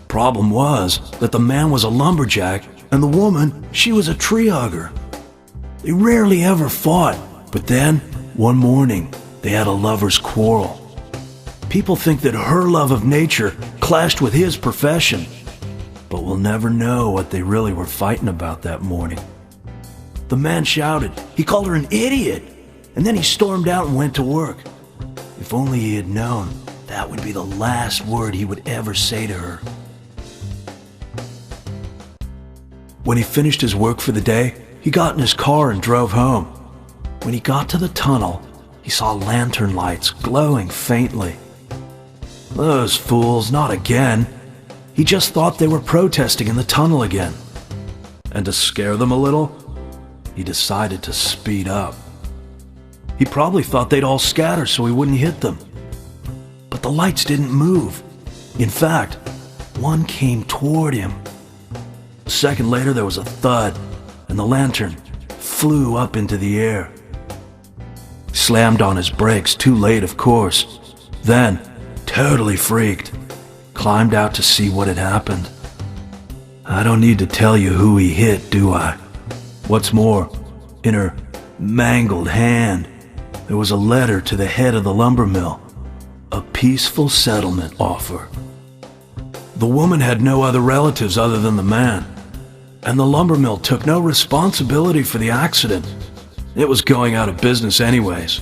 Problem was that the man was a lumberjack and the woman, she was a tree hugger. They rarely ever fought, but then, one morning, they had a lover's quarrel. People think that her love of nature clashed with his profession, but we'll never know what they really were fighting about that morning. The man shouted, he called her an idiot, and then he stormed out and went to work. If only he had known that would be the last word he would ever say to her. When he finished his work for the day, he got in his car and drove home. When he got to the tunnel, he saw lantern lights glowing faintly. Those fools, not again. He just thought they were protesting in the tunnel again. And to scare them a little, he decided to speed up. He probably thought they'd all scatter so he wouldn't hit them. But the lights didn't move. In fact, one came toward him. A second later, there was a thud, and the lantern flew up into the air. He slammed on his brakes, too late, of course. Then, totally freaked, climbed out to see what had happened. I don't need to tell you who he hit, do I? What's more, in her mangled hand, there was a letter to the head of the lumber mill, a peaceful settlement offer. The woman had no other relatives other than the man, and the lumber mill took no responsibility for the accident. It was going out of business anyways.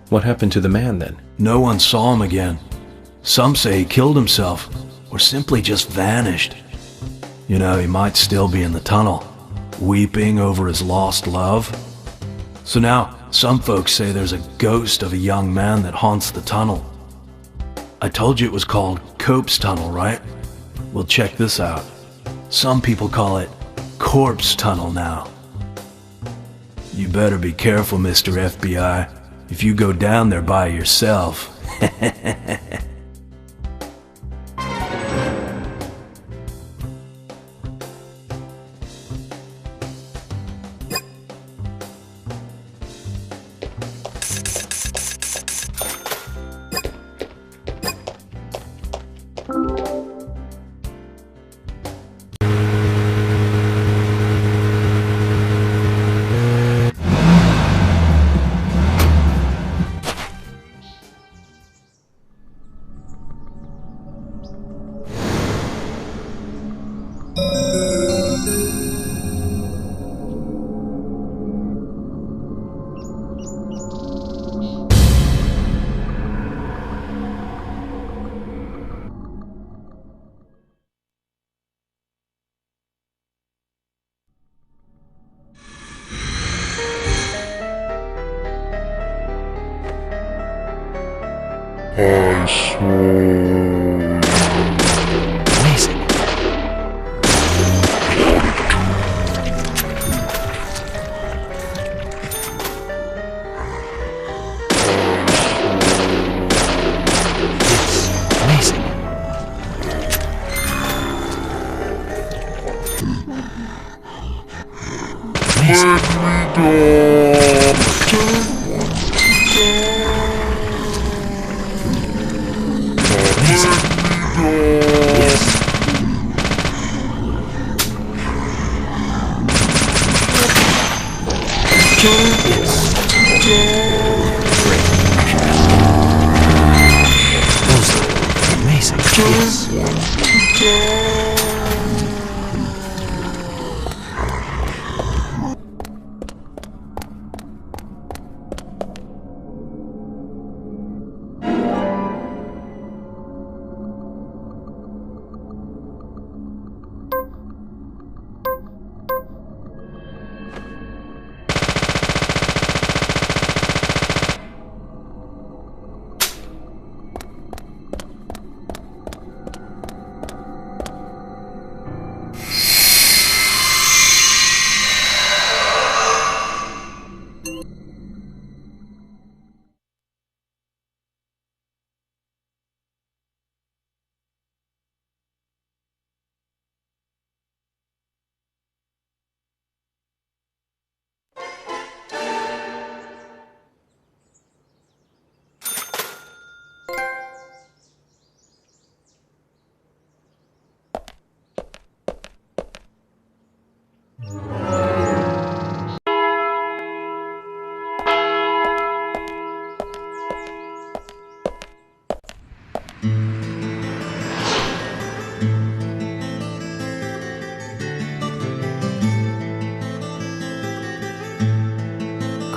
What happened to the man then? No one saw him again. Some say he killed himself, or simply just vanished. You know, he might still be in the tunnel, weeping over his lost love. So now, some folks say there's a ghost of a young man that haunts the tunnel. I told you it was called Cope's Tunnel, right? Well, check this out. Some people call it Corpse Tunnel now. You better be careful, Mr. FBI, if you go down there by yourself. I saw you. Amazing. Amazing. Let me go. Amazing. Yes.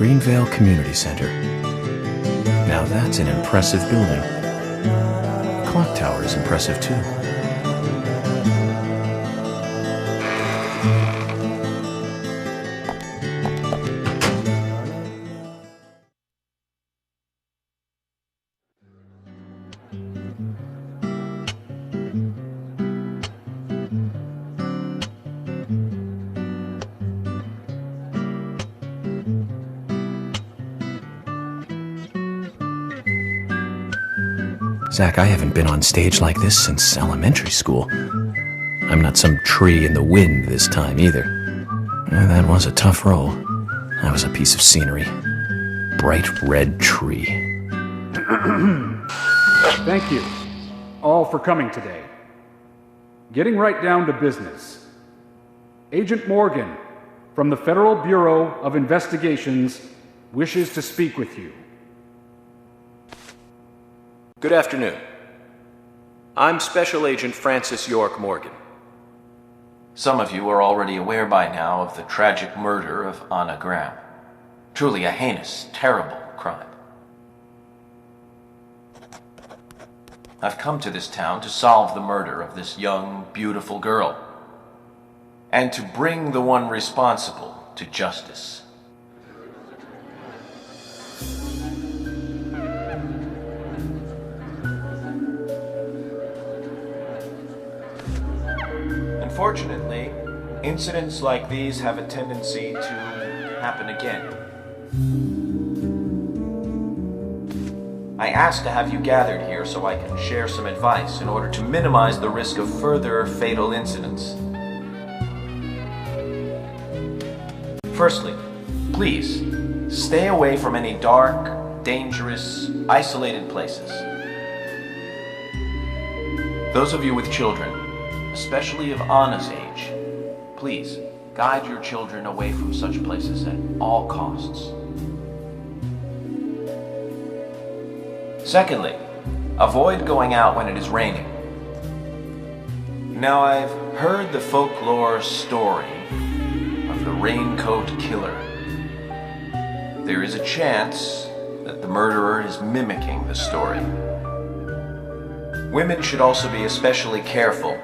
Greenvale Community Center. Now that's an impressive building. The clock tower is impressive too. Zach, I haven't been on stage like this since elementary school. I'm not some tree in the wind this time either. That was a tough role. I was a piece of scenery. Bright red tree. Thank you all for coming today. Getting right down to business. Agent Morgan from the Federal Bureau of Investigations wishes to speak with you. Good afternoon. I'm Special Agent Francis York Morgan. Some of you are already aware by now of the tragic murder of Anna Graham. Truly a heinous, terrible crime. I've come to this town to solve the murder of this young, beautiful girl, and to bring the one responsible to justice. Unfortunately, incidents like these have a tendency to happen again. I asked to have you gathered here so I can share some advice in order to minimize the risk of further fatal incidents. Firstly, please, stay away from any dark, dangerous, isolated places. Those of you with children, especially of Anna's age, please guide your children away from such places at all costs. Secondly, avoid going out when it is raining. Now, I've heard the folklore story of the raincoat killer. There is a chance that the murderer is mimicking the story. Women should also be especially careful.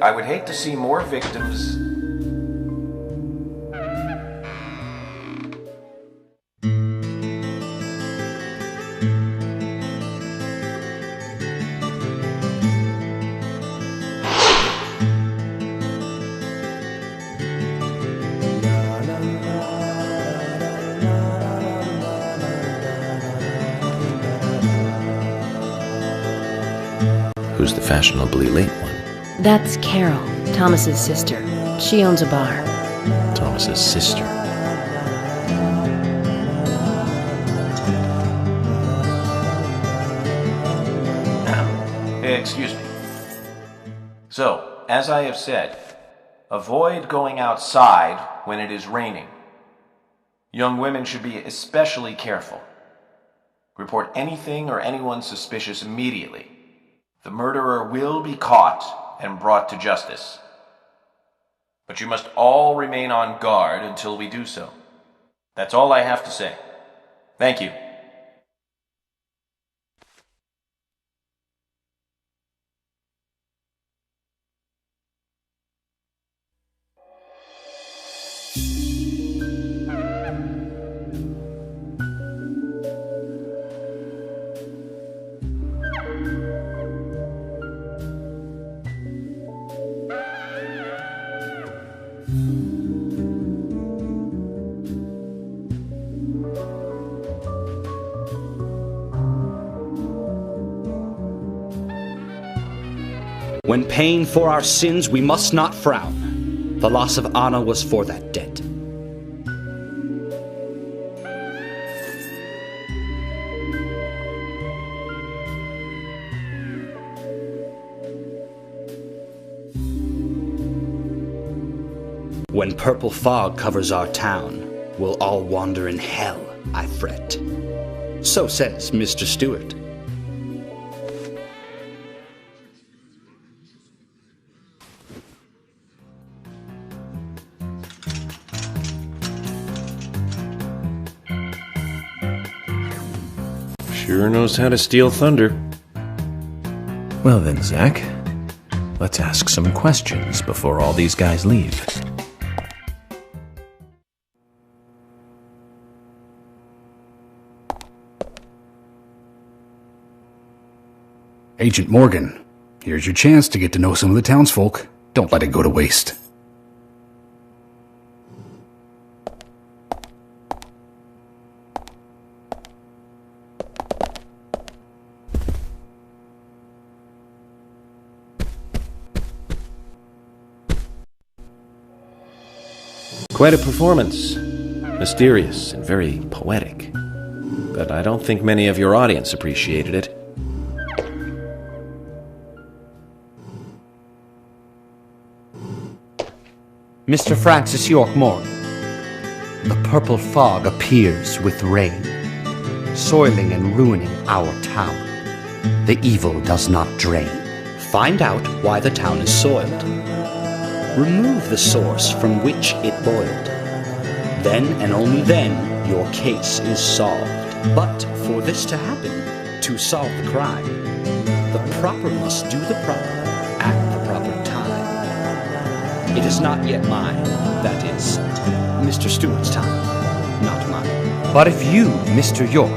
I would hate to see more victims. Who's the fashionably late one? That's Carol, Thomas's sister. She owns a bar. Thomas's sister. Excuse me. So, as I have said, avoid going outside when it is raining. Young women should be especially careful. Report anything or anyone suspicious immediately. The murderer will be caught and brought to justice. But you must all remain on guard until we do so. That's all I have to say. Thank you. When paying for our sins, we must not frown. The loss of Anna was for that debt. When purple fog covers our town, we'll all wander in hell, I fret. So says Mr. Stewart. Sure knows how to steal thunder. Well then, Zach, let's ask some questions before all these guys leave. Agent Morgan, here's your chance to get to know some of the townsfolk. Don't let it go to waste. Quite a performance. Mysterious and very poetic. But I don't think many of your audience appreciated it. Mr. Francis York Morgan, the purple fog appears with rain, soiling and ruining our town. The evil does not drain. Find out why the town is soiled. Remove the source from which it boiled. Then and only then your case is solved. But for this to happen, to solve the crime, the proper must do the proper at the proper time. It is not yet mine, that is, Mr. Stewart's time, not mine. But if you, Mr. York,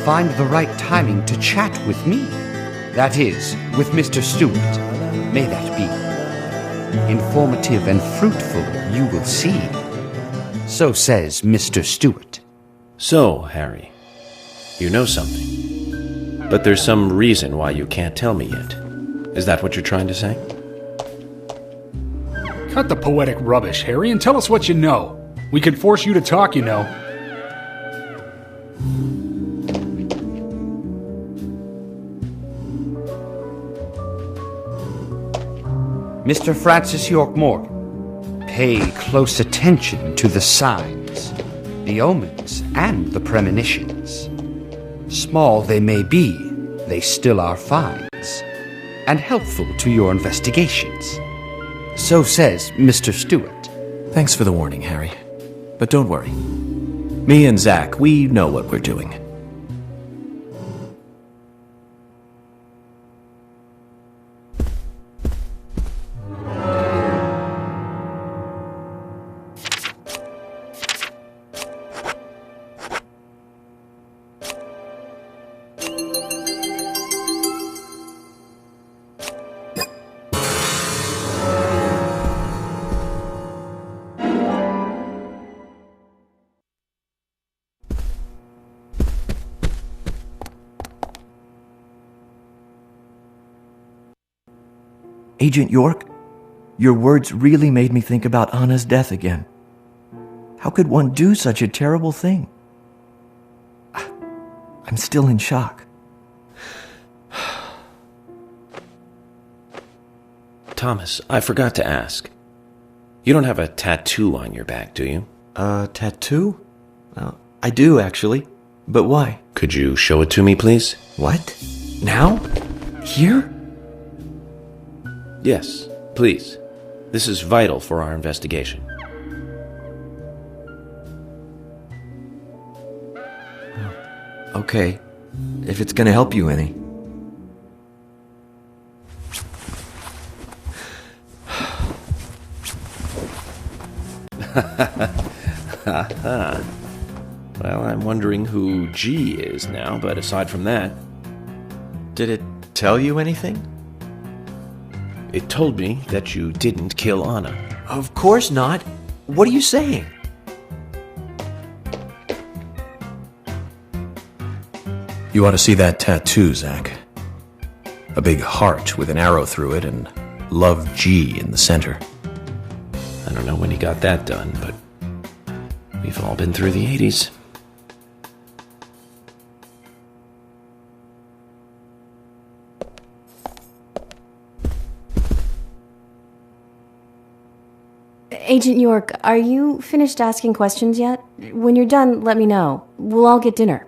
find the right timing to chat with me, that is, with Mr. Stewart, may that be. Informative and fruitful, you will see. So says Mr. Stewart. So, Harry, you know something. But there's some reason why you can't tell me yet. Is that what you're trying to say? Cut the poetic rubbish, Harry, and tell us what you know. We could force you to talk, you know. Mr. Francis York Morgan, pay close attention to the signs, the omens, and the premonitions. Small they may be, they still are finds, and helpful to your investigations. So says Mr. Stewart. Thanks for the warning, Harry. But don't worry. Me and Zach, we know what we're doing. Agent York, your words really made me think about Anna's death again. How could one do such a terrible thing? I'm still in shock. Thomas, I forgot to ask. You don't have a tattoo on your back, do you? Tattoo? I do, actually. But why? Could you show it to me, please? What? Now? Here? Yes, please. This is vital for our investigation. Okay, if it's gonna help you any. Well, I'm wondering who G is now, but aside from that... Did it tell you anything? It told me that you didn't kill Anna. Of course not. What are you saying? You ought to see that tattoo, Zach. A big heart with an arrow through it and Love G in the center. I don't know when he got that done, but we've all been through the 80s. Agent York, are you finished asking questions yet? When you're done, let me know. We'll all get dinner.